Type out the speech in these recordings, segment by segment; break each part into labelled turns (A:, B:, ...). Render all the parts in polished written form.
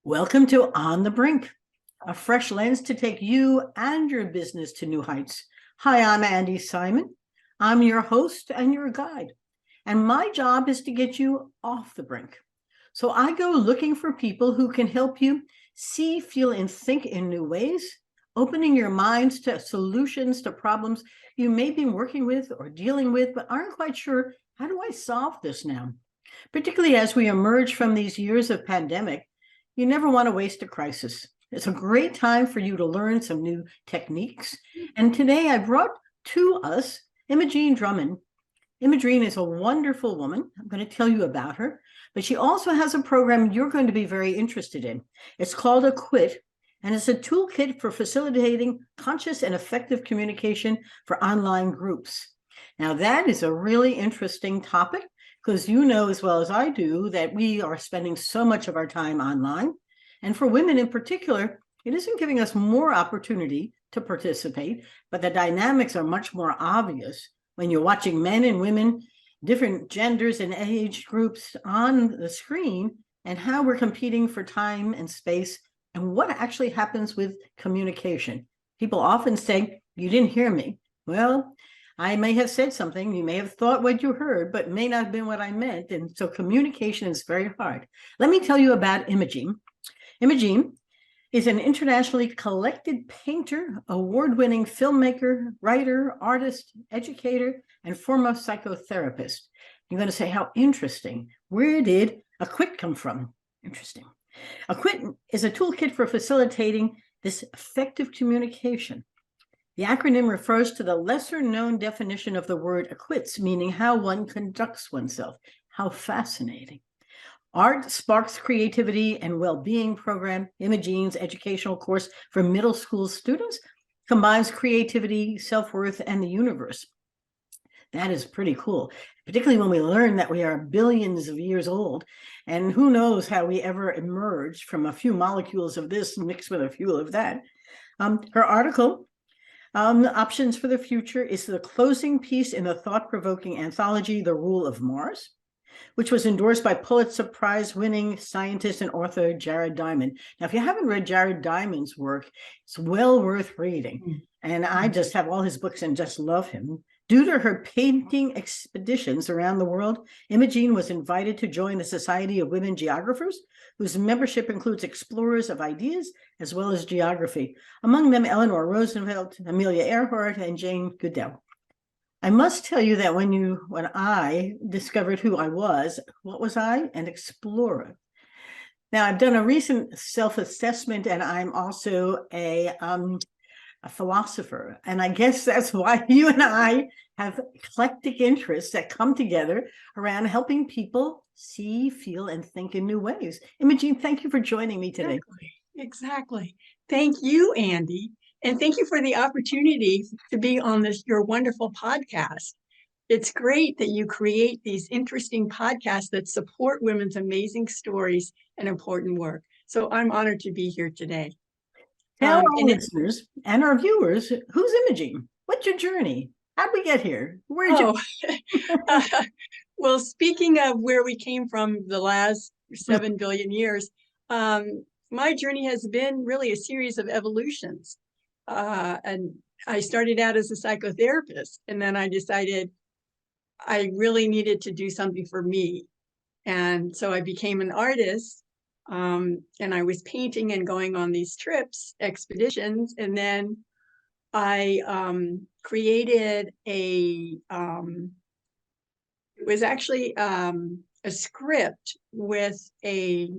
A: Welcome to On the Brink, a fresh lens to take you and your business to new heights. Hi, I'm Andy Simon. I'm your host and your guide, and my job is to get you off the brink. So I go looking for people who can help you see, feel, and think in new ways, opening your minds to solutions to problems you may be working with or dealing with, but aren't quite sure, how do I solve this now? Particularly as we emerge from these years of pandemic, you never want to waste a crisis. It's a great time for you to learn some new techniques. And today I brought to us Imogene Drummond. Imogene is a wonderful woman. I'm going to tell you about her, but she also has a program you're going to be very interested in. It's called Acquit, and it's a toolkit for facilitating conscious and effective communication for online groups. Now, that is a really interesting topic, because you know as well as I do that we are spending so much of our time online. And for women in particular, it isn't giving us more opportunity to participate, but the dynamics are much more obvious when you're watching men and women, different genders and age groups on the screen, and how we're competing for time and space, and what actually happens with communication. People often say, "You didn't hear me." Well, I may have said something, you may have thought what you heard, but may not have been what I meant. And so communication is very hard. Let me tell you about Imogene. Imogene is an internationally collected painter, award-winning filmmaker, writer, artist, educator, and former psychotherapist. You're going to say, how interesting. Where did Acquit come from? Interesting. Acquit is a toolkit for facilitating this effective communication. The acronym refers to the lesser-known definition of the word acquits, meaning how one conducts oneself. How fascinating. Art Sparks Creativity and Well-Being program, Imogene's educational course for middle school students, combines creativity, self-worth, and the universe. That is pretty cool, particularly when we learn that we are billions of years old, and who knows how we ever emerged from a few molecules of this mixed with a few of that. Her article, Options for the Future, is the closing piece in the thought-provoking anthology, The Rule of Mars, which was endorsed by Pulitzer Prize-winning scientist and author Jared Diamond. Now, if you haven't read Jared Diamond's work, it's well worth reading. And I just have all his books and just love him. Due to her painting expeditions around the world, Imogene was invited to join the Society of Women Geographers, whose membership includes explorers of ideas as well as geography, among them Eleanor Roosevelt, Amelia Earhart, and Jane Goodall. I must tell you that when I discovered who I was, what was I? An explorer. Now, I've done a recent self-assessment, and I'm also a philosopher. And I guess that's why you and I have eclectic interests that come together around helping people see, feel, and think in new ways. Imogene, thank you for joining me today.
B: Exactly. Thank you, Andy. And thank you for the opportunity to be on your wonderful podcast. It's great that you create these interesting podcasts that support women's amazing stories and important work. So I'm honored to be here today.
A: Tell our listeners and our viewers, who's Imogene? What's your journey? How'd we get here? Where'd you?
B: Well, speaking of where we came from the last 7 billion years, my journey has been really a series of evolutions. And I started out as a psychotherapist, and then I decided I really needed to do something for me. And so I became an artist, and I was painting and going on these trips, expeditions, and then I created it was actually a script with a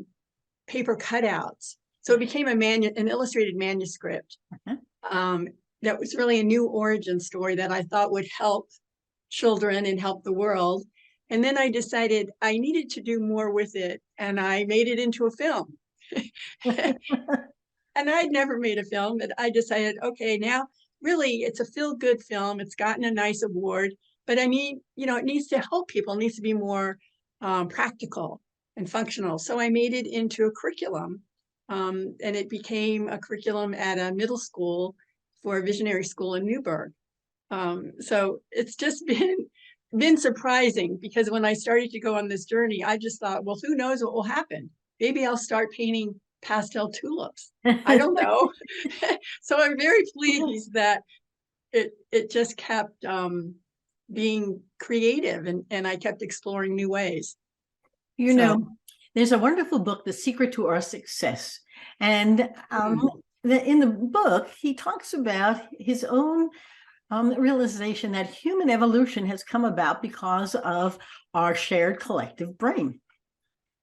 B: paper cutouts. So it became an illustrated manuscript. That was really a new origin story that I thought would help children and help the world. And then I decided I needed to do more with it, and I made it into a film. And I'd never made a film, but I decided, okay, now really it's a feel-good film. It's gotten a nice award, but I mean, it needs to help people. It needs to be more practical and functional. So I made it into a curriculum, and it became a curriculum at a middle school for a visionary school in Newburgh. So it's just been surprising, because when I started to go on this journey, I just thought, well, who knows what will happen? Maybe I'll start painting pastel tulips. I don't know. So I'm very pleased that it just kept being creative, and I kept exploring new ways.
A: You
B: So,
A: know, there's a wonderful book, The Secret to Our Success. And
B: mm,
A: in the book, he talks about his own realization that human evolution has come about because of our shared collective brain.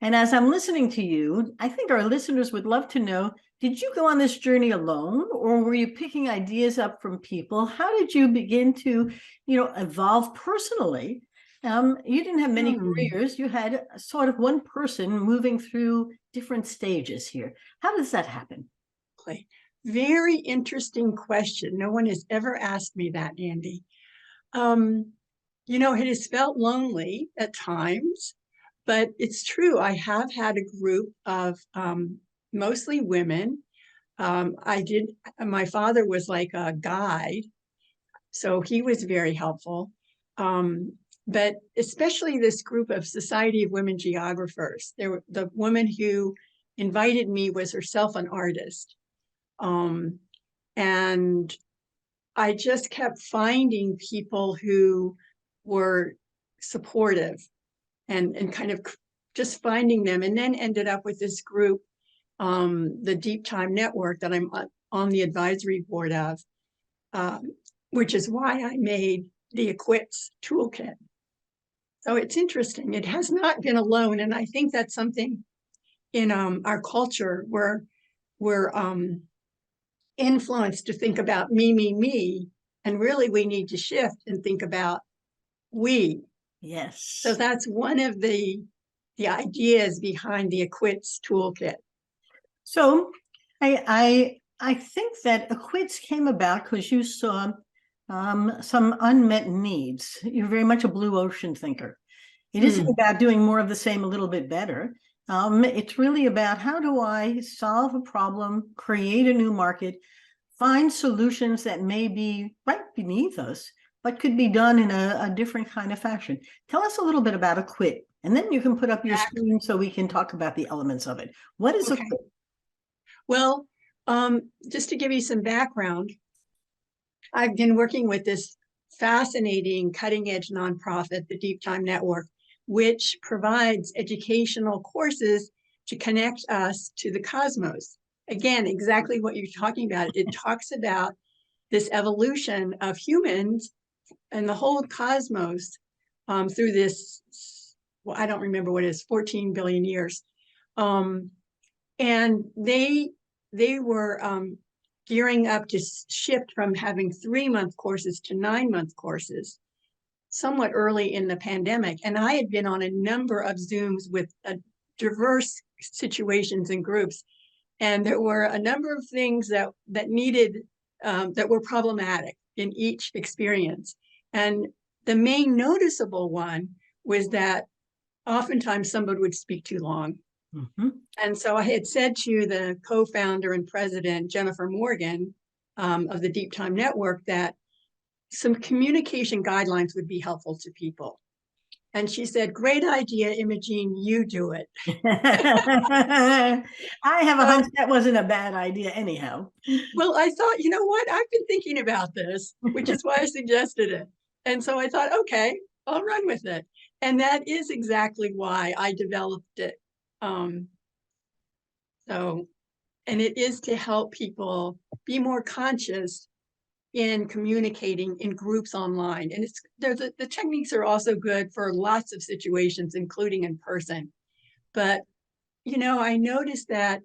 A: And as I'm listening to you, I think our listeners would love to know, did you go on this journey alone, or were you picking ideas up from people? How did you begin to, evolve personally? You didn't have many
B: mm,
A: careers. You had sort of one person moving through different stages here. How does that happen?
B: exactly. Very interesting question. No one has ever asked me that, Andy. Um, it has felt lonely at times, but it's true. I have had a group of mostly women. My father was like a guide, so he was very helpful. Um, but especially this group of Society of Women Geographers. The woman who invited me was herself an artist. Um, and I just kept finding people who were supportive and kind of just finding them, and then ended up with this group, the Deep Time Network, that I'm on the advisory board of, um, which is why I made the Equits Toolkit. So it's interesting. It has not been alone, and I think that's something in our culture where we're influenced to think about me, and really we need to shift and think about we. So
A: Yes.
B: that's one of the ideas behind the Equits Toolkit.
A: So I think that Acquits came about because you saw some unmet needs. You're very much a blue ocean thinker. It isn't
B: Mm,
A: about doing more of the same a little bit better. It's really about, how do I solve a problem, create a new market, find solutions that may be right beneath us, but could be done in a different kind of fashion. Tell us a little bit about Acquit, and then you can put up your
B: exactly.
A: screen so we can talk about the elements of it. What is
B: Okay.
A: Acquit?
B: Well, just to give you some background, I've been working with this fascinating cutting edge nonprofit, the Deep Time Network, which provides educational courses to connect us to the cosmos. Again, exactly what you're talking about. It talks about this evolution of humans and the whole cosmos, through this, well, I don't remember what it is, 14 billion years. Um, and they were gearing up to shift from having 3-month courses to 9-month courses somewhat early in the pandemic. And I had been on a number of Zooms with diverse situations and groups, and there were a number of things that needed, that were problematic in each experience. And the main noticeable one was that oftentimes somebody would speak too long.
A: Mm-hmm.
B: And so I had said to the co-founder and president, Jennifer Morgan, of the Deep Time Network, that some communication guidelines would be helpful to people. And she said, "Great idea, Imogene, you do it."
A: I have a hunch
B: So,
A: that wasn't a bad idea anyhow.
B: well, I thought, you know what? I've been thinking about this, which is why I suggested it. And so I thought, okay, I'll run with it. And that is exactly why I developed it. Um, so, and it is to help people be more conscious in communicating in groups online. And the techniques are also good for lots of situations, including in person. But, I noticed that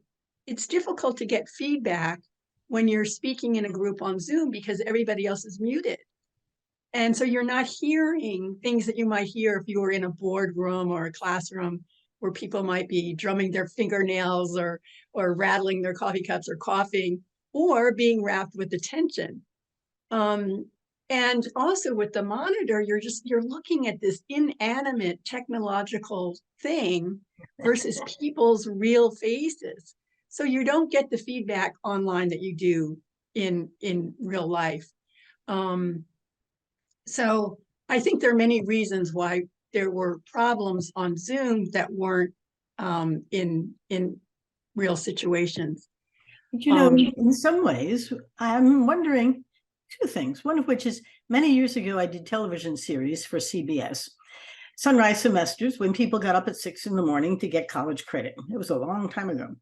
B: it's difficult to get feedback when you're speaking in a group on Zoom because everybody else is muted. And so you're not hearing things that you might hear if you were in a boardroom or a classroom where people might be drumming their fingernails or rattling their coffee cups or coughing or being wrapped with attention. Um, and also with the monitor, you're looking at this inanimate technological thing versus people's real faces. So you don't get the feedback online that you do in real life. Um, so I think there are many reasons why there were problems on Zoom that weren't in real situations.
A: But, you know, in some ways, I'm wondering two things. One of which is many years ago, I did television series for CBS, sunrise semesters, when people got up at 6 a.m. to get college credit. It was a long time ago.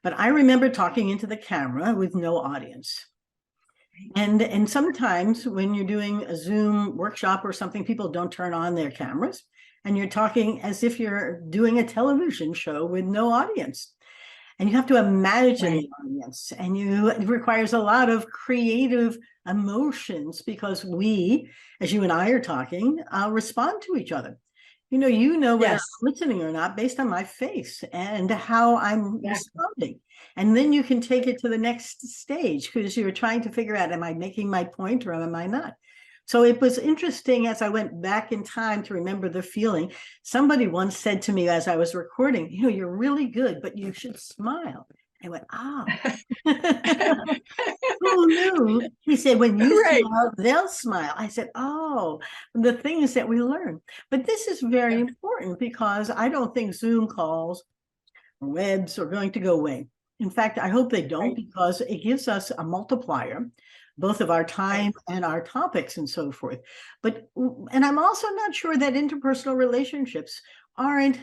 A: But I remember talking into the camera with no audience. And sometimes when you're doing a Zoom workshop or something, people don't turn on their cameras, and you're talking as if you're doing a television show with no audience. And you have to imagine the audience, and it requires a lot of creative emotions, because we, as you and I are talking, respond to each other. You know whether I'm listening or not based on my face and how I'm responding. And then you can take it to the next stage, because you're trying to figure out, am I making my point or am I not? So it was interesting as I went back in time to remember the feeling. Somebody once said to me as I was recording, you're really good, but you should smile. I went, who knew? He said, when you smile, they'll smile. I said, oh, the things that we learn. But this is very important, because I don't think Zoom calls or webs are going to go away. In fact, I hope they don't, because it gives us a multiplier, both of our time and our topics and so forth. And I'm also not sure that interpersonal relationships aren't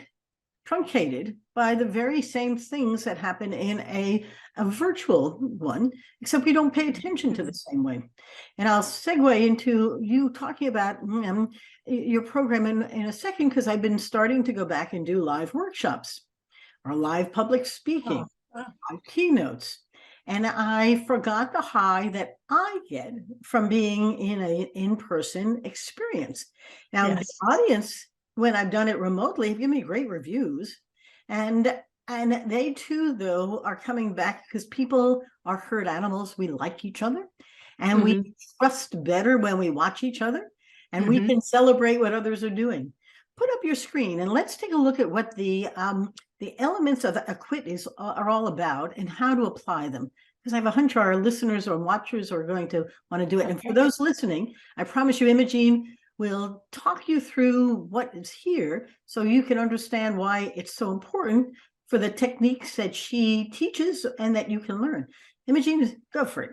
A: truncated by the very same things that happen in a virtual one, except we don't pay attention to the same way. And I'll segue into you talking about your program in a second, because I've been starting to go back and do live workshops or live public speaking, keynotes. And I forgot the high that I get from being in an in-person experience. Now, the audience, when I've done it remotely, have given me great reviews. And they too, though, are coming back, because people are herd animals. We like each other, and we trust better when we watch each other, and we can celebrate what others are doing. Put up your screen and let's take a look at what the elements of Acquit are all about and how to apply them. Because I have a hunch our listeners or watchers are going to want to do it. And for those listening, I promise you, Imogene will talk you through what is here, so you can understand why it's so important for the techniques that she teaches and that you can learn. Imogene, go for it.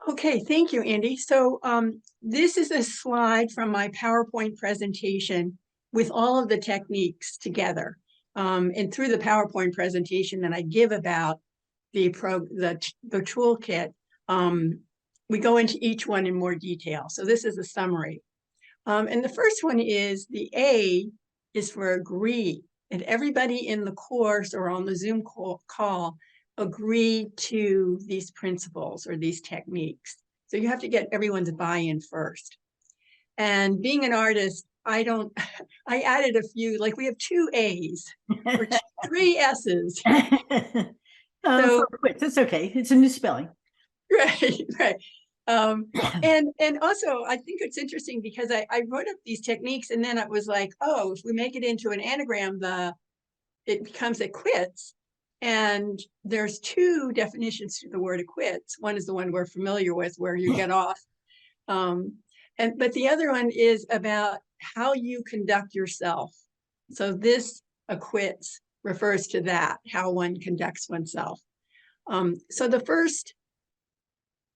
B: Okay, thank you, Andy. So this is a slide from my PowerPoint presentation with all of the techniques together. And through the PowerPoint presentation that I give about the toolkit, we go into each one in more detail. So this is a summary. And the first one is the A is for agree. And everybody in the course or on the Zoom call agree to these principles or these techniques. So you have to get everyone's buy-in first. And being an artist, I added a few, like we have 2 A's or 3 S's.
A: So it's okay. It's a new spelling.
B: Right. And also I think it's interesting because I wrote up these techniques, and then it was like, oh, if we make it into an anagram, it becomes acquits. And there's 2 definitions to the word acquits. One is the one we're familiar with, where you get off. But the other one is about how you conduct yourself. So this acquits refers to that, how one conducts oneself. So the first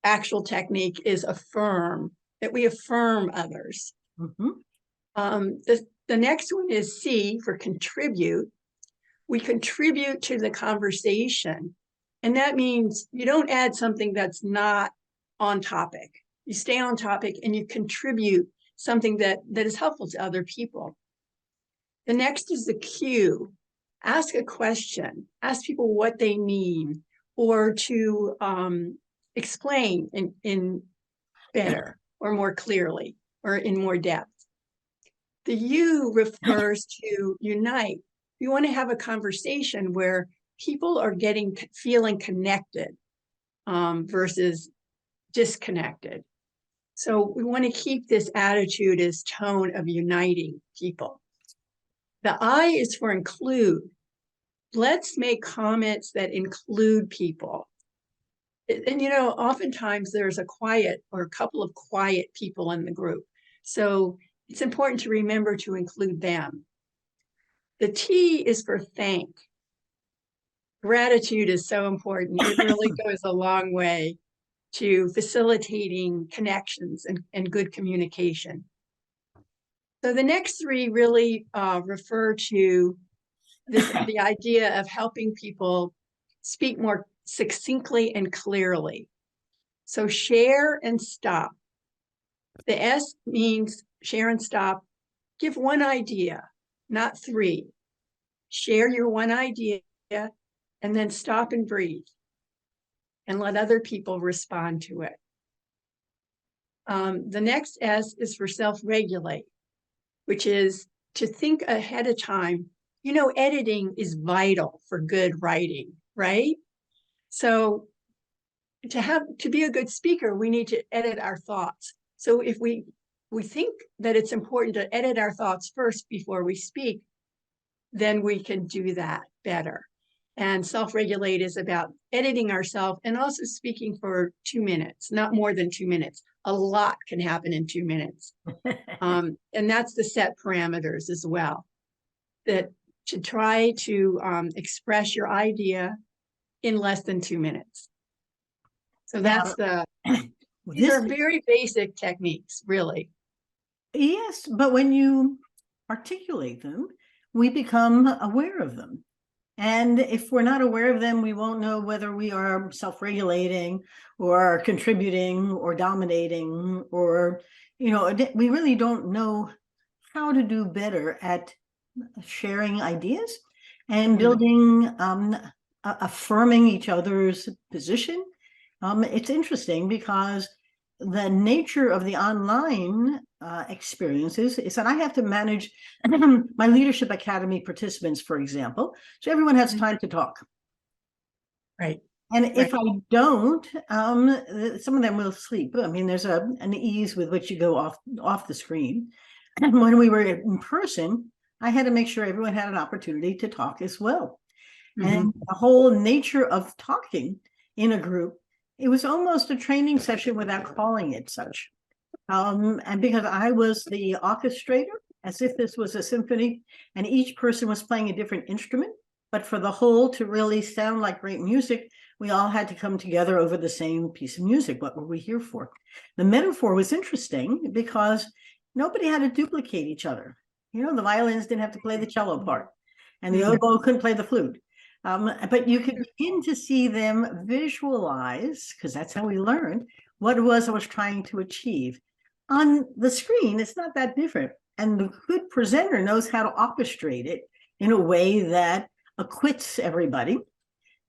B: actual technique is affirm, that we affirm others. The next one is C for contribute. We contribute to the conversation. And that means you don't add something that's not on topic. You stay on topic and you contribute something that is helpful to other people. The next is the Q. Ask a question. Ask people what they mean, or to explain in better or more clearly or in more depth. The U refers to unite. We want to have a conversation where people are feeling connected versus disconnected. So we want to keep this attitude, this tone of uniting people. The I is for include. Let's make comments that include people. And oftentimes there's a quiet or a couple of quiet people in the group. So it's important to remember to include them. The T is for thank. Gratitude is so important. It really goes a long way to facilitating connections and good communication. So the next three really refer to the idea of helping people speak more succinctly and clearly. So share and stop. The S means share and stop. Give one idea, not three. Share your one idea and then stop and breathe and let other people respond to it. The next S is for self-regulate, which is to think ahead of time. You know, editing is vital for good writing, right? So to be a good speaker, we need to edit our thoughts. So if we think that it's important to edit our thoughts first before we speak, then we can do that better. And self-regulate is about editing ourselves and also speaking for 2 minutes, not more than 2 minutes. A lot can happen in 2 minutes. And that's the set parameters as well, that to try to express your idea in less than 2 minutes. So that's these are very basic techniques, really.
A: Yes, but when you articulate them, we become aware of them. And if we're not aware of them, we won't know whether we are self-regulating or contributing or dominating, or, you know, we really don't know how to do better at sharing ideas and building, affirming each other's position. It's interesting because the nature of the online experiences is that I have to manage my Leadership Academy participants, for example, so everyone has time to talk.
B: Right.
A: And if I don't, some of them will sleep. I mean, there's an ease with which you go off the screen. And when we were in person, I had to make sure everyone had an opportunity to talk as well. And the whole nature of talking in a group, it was almost a training session without calling it such. And because I was the orchestrator, as if this was a symphony, and each person was playing a different instrument, but for the whole to really sound like great music, we all had to come together over the same piece of music. What were we here for? The metaphor was interesting because nobody had to duplicate each other. You know, the violins didn't have to play the cello part, and the oboe couldn't play the flute. But you could begin to see them visualize, because that's how we learned, what it was I was trying to achieve. On the screen, it's not that different. And the good presenter knows how to orchestrate it in a way that acquits everybody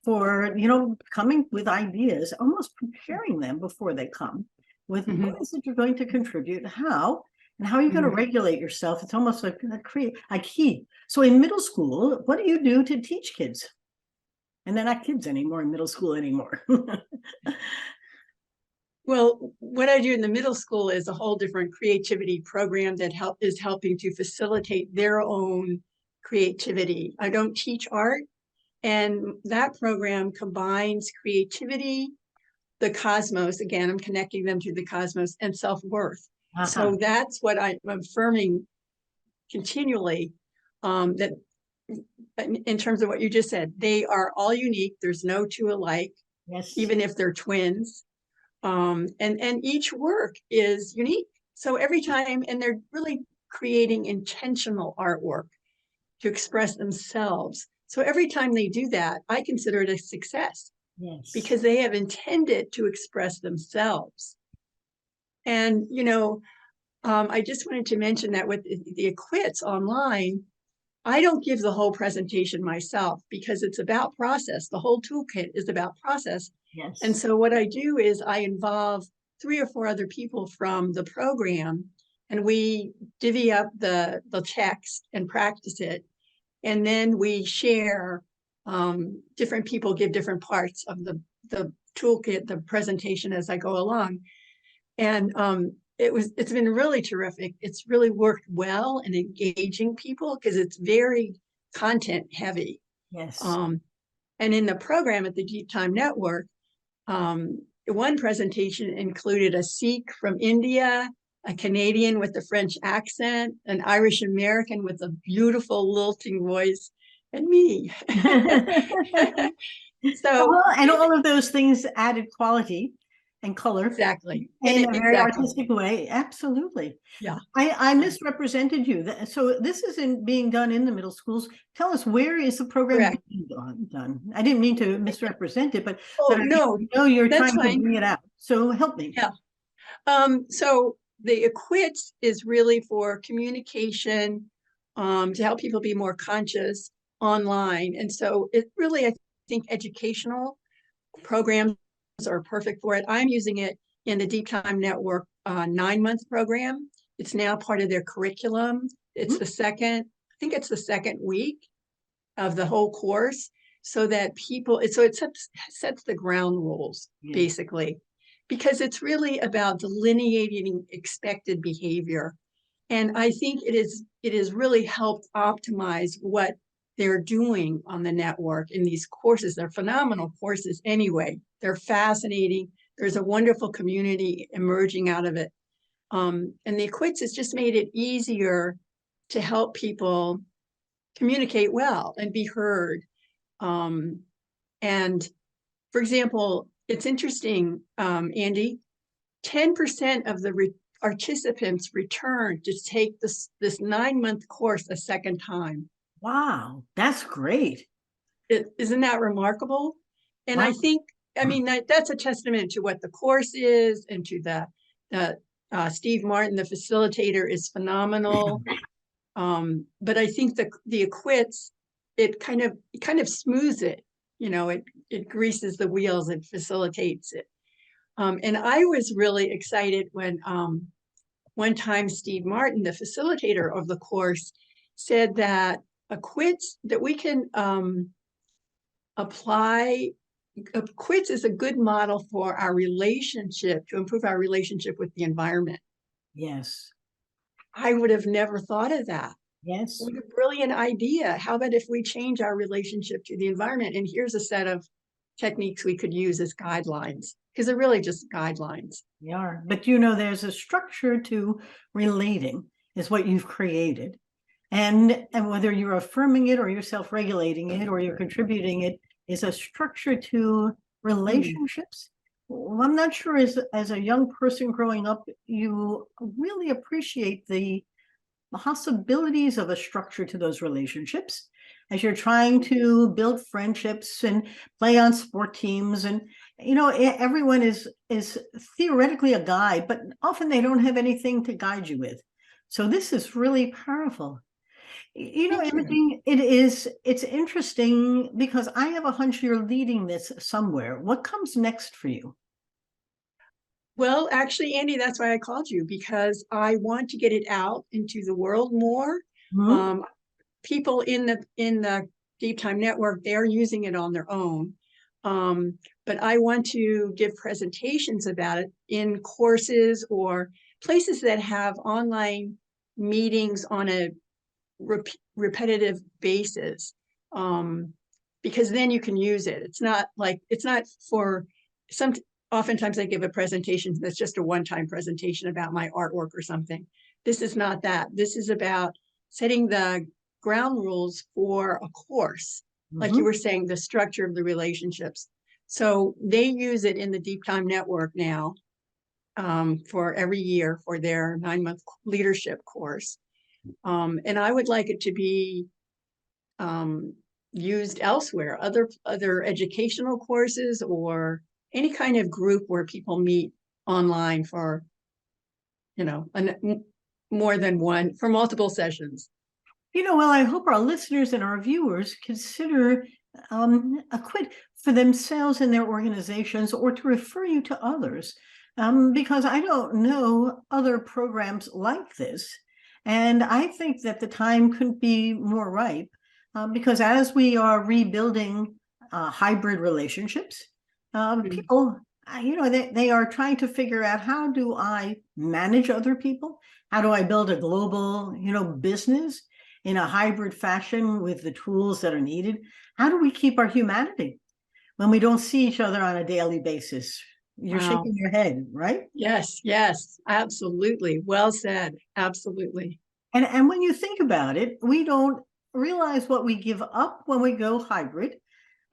A: for, you know, coming with ideas, almost preparing them before they come with what is it you're going to contribute, how, and how are you going to regulate yourself. It's almost like a key. So in middle school, what do you do to teach kids? And they're not kids anymore in middle school anymore.
B: Well, what I do in the middle school is a whole different creativity program that is helping to facilitate their own creativity. I don't teach art, and that program combines creativity, the cosmos, again, I'm connecting them to the cosmos, and self-worth. So that's what I'm affirming continually, that in terms of what you just said, they are all unique. There's no two alike, even if they're twins. And each work is unique. So every time, and they're really creating intentional artwork to express themselves. So every time they do that, I consider it a success because they have intended to express themselves. And, you know, I just wanted to mention that with the Acquits online, I don't give the whole presentation myself because it's about process. The whole toolkit is about process. And so what I do is I involve 3 or 4 other people from the program, and we divvy up the text and practice it. And then we share, different people give different parts of the toolkit, the presentation as I go along. And it's been really terrific. It's really worked well in engaging people because it's very content heavy. And in the program at the Deep Time Network, one presentation included a Sikh from India, a Canadian with a French accent, an Irish American with a beautiful lilting voice, and me. So
A: Well, and all of those things added quality and color
B: exactly.
A: in a very
B: Exactly.
A: artistic way. Absolutely.
B: Yeah.
A: I misrepresented you. So this isn't being done in the middle schools. Tell us, where is the program
B: Correct.
A: being done? I didn't mean to misrepresent it, but
B: Oh,
A: I
B: no,
A: know you're
B: that's
A: trying to
B: fine.
A: bring it out. So help me.
B: Yeah. So the Equits is really for communication, to help people be more conscious online. And so it really, I think educational programs are perfect for it. I'm using it in the Deep Time Network 9-month program. It's now part of their curriculum. It's
A: Mhm.
B: the second, I think it's the second week of the whole course, so that people, so it sets the ground rules,
A: Yeah.
B: basically, because it's really about delineating expected behavior. And I think it has really helped optimize what they're doing on the network in these courses. They're phenomenal courses anyway. They're fascinating. There's a wonderful community emerging out of it. And the Equits has just made it easier to help people communicate well and be heard. And for example, it's interesting, Andy, 10% of the participants return to take this 9-month course a second time.
A: Wow, that's great.
B: Isn't that remarkable? And I
A: Wow.
B: think, I mean, that's a testament to what the course is, and to the Steve Martin, the facilitator, is phenomenal. But I think the Equits, it kind of smooths it, it greases the wheels, it facilitates it. And I was really excited when one time Steve Martin, the facilitator of the course, said that Equits, that we can apply. Equits is a good model for our relationship, to improve our relationship with the environment.
A: Yes.
B: I would have never thought of that.
A: Yes.
B: What a brilliant idea. How about if we change our relationship to the environment? And here's a set of techniques we could use as guidelines, because they're really just guidelines.
A: They are. But there's a structure to relating, is what you've created. And whether you're affirming it or you're self-regulating it or you're contributing it, is a structure to relationships. Well, I'm not sure, as a young person growing up, you really appreciate the possibilities of a structure to those relationships as you're trying to build friendships and play on sport teams. And everyone is theoretically a guide, but often they don't have anything to guide you with. So this is really powerful.
B: Thank you.
A: Imogen, it's interesting because I have a hunch you're leading this somewhere. What comes next for you?
B: Well, actually, Andy, that's why I called you, because I want to get it out into the world more.
A: Hmm?
B: People in the Deep Time Network, they're using it on their own. But I want to give presentations about it in courses or places that have online meetings on a repetitive basis, because then you can use it. It's not for some. Oftentimes I give a presentation that's just a one-time presentation about my artwork or something. This is not that. This is about setting the ground rules for a course, like you were saying, the structure of the relationships. So they use it in the Deep Time Network now, for every year for their 9-month leadership course. And I would like it to be used elsewhere, other educational courses, or any kind of group where people meet online for, more than one, for multiple sessions.
A: Well, I hope our listeners and our viewers consider Equit for themselves and their organizations, or to refer you to others, because I don't know other programs like this. And I think that the time couldn't be more ripe, because as we are rebuilding hybrid relationships, people, they are trying to figure out, how do I manage other people? How do I build a global, business in a hybrid fashion with the tools that are needed? How do we keep our humanity when we don't see each other on a daily basis? You're
B: Wow.
A: shaking your head, right?
B: Yes, absolutely. Well said. Absolutely.
A: And when you think about it, we don't realize what we give up when we go hybrid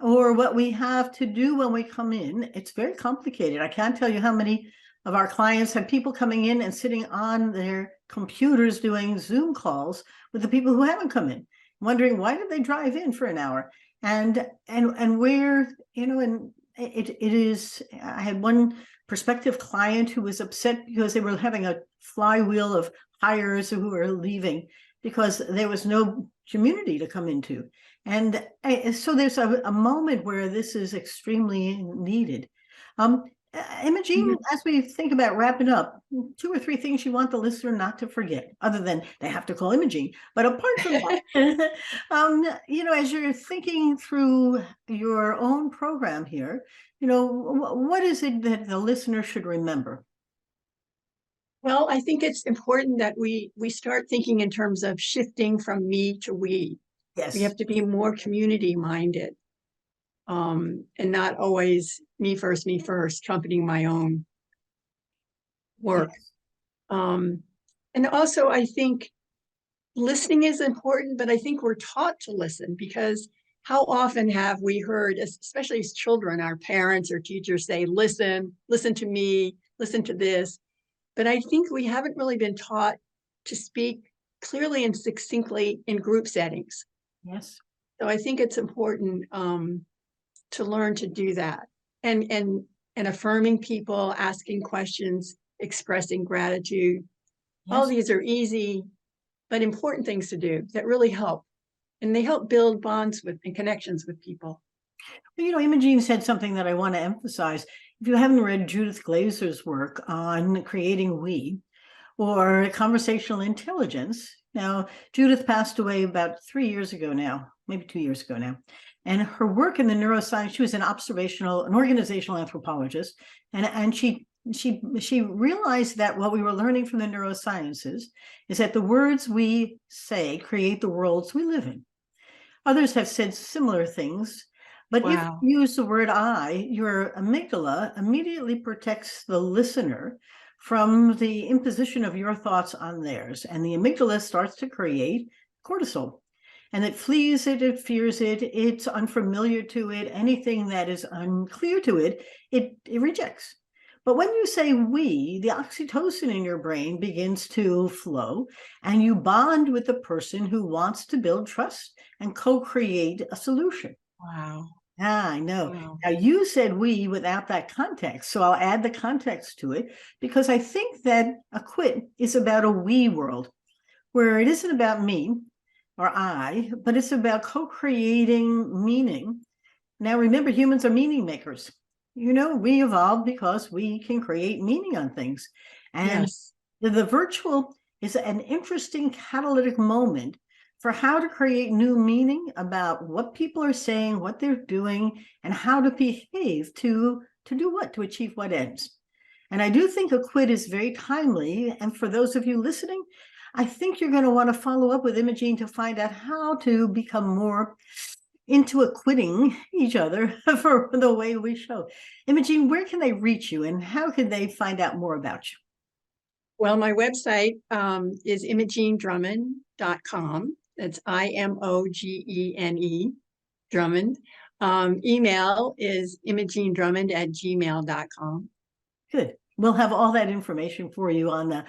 A: or what we have to do when we come in. It's very complicated. I can't tell you how many of our clients have people coming in and sitting on their computers doing Zoom calls with the people who haven't come in, wondering why did they drive in for an hour, and where, and it is. I had one prospective client who was upset because they were having a flywheel of hires who were leaving because there was no community to come into. And so there's a moment where this is extremely needed. Imogene, as we think about wrapping up, 2 or 3 things you want the listener not to forget, other than they have to call Imogene. But apart from that, as you're thinking through your own program here, what is it that the listener should remember?
B: Well, I think it's important that we start thinking in terms of shifting from me to we.
A: Yes.
B: We have to be more community minded, and not always me first, trumpeting my own work.
A: Yes.
B: And also, I think listening is important, but I think we're taught to listen, because how often have we heard, especially as children, our parents or teachers say, listen to me, listen to this. But I think we haven't really been taught to speak clearly and succinctly in group settings.
A: Yes.
B: So I think it's important to learn to do that, and affirming people, asking questions, expressing gratitude.
A: Yes.
B: All these are easy but important things to do that really help, and they help build bonds with and connections with people.
A: Well, Imogene said something that I want to emphasize. If you haven't read Judith Glazer's work on creating we or conversational intelligence, now Judith passed away about 3 years ago now, maybe 2 years ago now. And her work in the neuroscience, she was an organizational anthropologist, and she realized that what we were learning from the neurosciences is that the words we say create the worlds we live in. Others have said similar things, but
B: Wow.
A: If you use the word I, your amygdala immediately protects the listener from the imposition of your thoughts on theirs. And the amygdala starts to create cortisol. And it flees it, it fears it, it's unfamiliar to it, anything that is unclear to it, it rejects. But when you say we, the oxytocin in your brain begins to flow, and you bond with the person who wants to build trust and co-create a solution.
B: Wow.
A: Yeah, I know.
B: Wow.
A: Now, you said we without that context, so I'll add the context to it, because I think that Acquit is about a we world, where it isn't about me or I, but it's about co-creating meaning. Now, remember, humans are meaning makers. We evolved because we can create meaning on things. And
B: yes.
A: the virtual is an interesting catalytic moment for how to create new meaning about what people are saying, what they're doing, and how to behave to do what, to achieve what ends. And I do think Acquit is very timely. And for those of you listening, I think you're going to want to follow up with Imogene to find out how to become more into acquitting each other for the way we show. Imogene, where can they reach you and how can they find out more about you?
B: Well, my website is imogenedrummond.com. That's IMOGENE Drummond. Email is imogenedrummond@gmail.com.
A: Good. We'll have all that information for you on the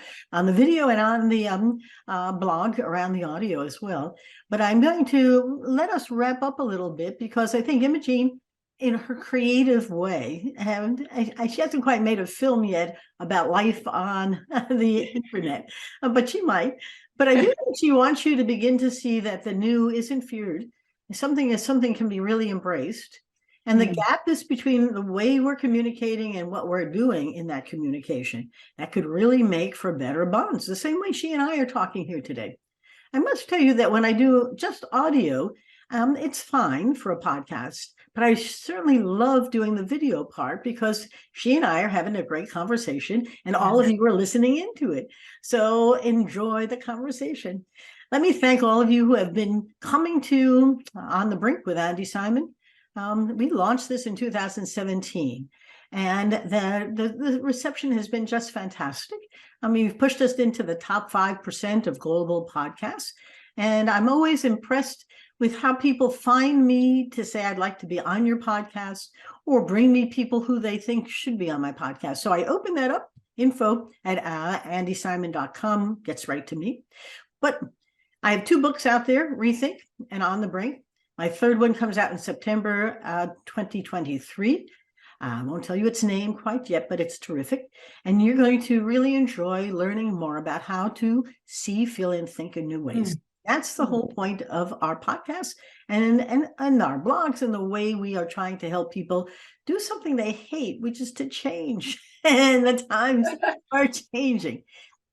A: video and on the blog around the audio as well. But I'm going to let us wrap up a little bit, because I think Imogene, in her creative way, and she hasn't quite made a film yet about life on the internet, but she might. But I do think she wants you to begin to see that the new isn't feared. Something can be really embraced. And the gap is between the way we're communicating and what we're doing in that communication. That could really make for better bonds, the same way she and I are talking here today. I must tell you that when I do just audio, it's fine for a podcast, but I certainly love doing the video part, because she and I are having a great conversation and all of you are listening into it. So enjoy the conversation. Let me thank all of you who have been coming to On the Brink with Andy Simon. We launched this in 2017, and the reception has been just fantastic. I mean, you've pushed us into the top 5% of global podcasts. And I'm always impressed with how people find me to say, I'd like to be on your podcast, or bring me people who they think should be on my podcast. So I open that up, info at andysimon.com, gets right to me. But I have 2 books out there, Rethink and On the Brink. My 3rd one comes out in September 2023. I won't tell you its name quite yet, but it's terrific. And you're going to really enjoy learning more about how to see, feel, and think in new ways. That's the whole point of our podcast and our blogs, and the way we are trying to help people do something they hate, which is to change. And the times are changing.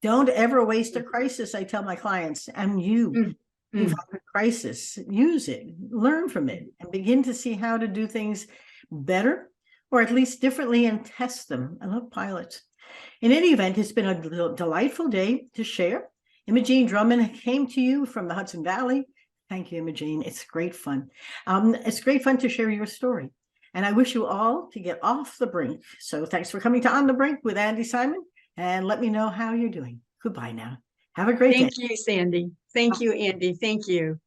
A: Don't ever waste a crisis, I tell my clients. And you've had a crisis, use it, learn from it, and begin to see how to do things better, or at least differently, and test them. I love pilots. In any event, it's been a delightful day to share. Imogene Drummond came to you from the Hudson Valley. Thank you, Imogene. It's great fun. It's great fun to share your story. And I wish you all to get off the brink. So thanks for coming to On the Brink with Andy Simon. And let me know how you're doing. Goodbye now. Have a great day.
B: Thank you, Sandy. Thank you, Andy. Thank you.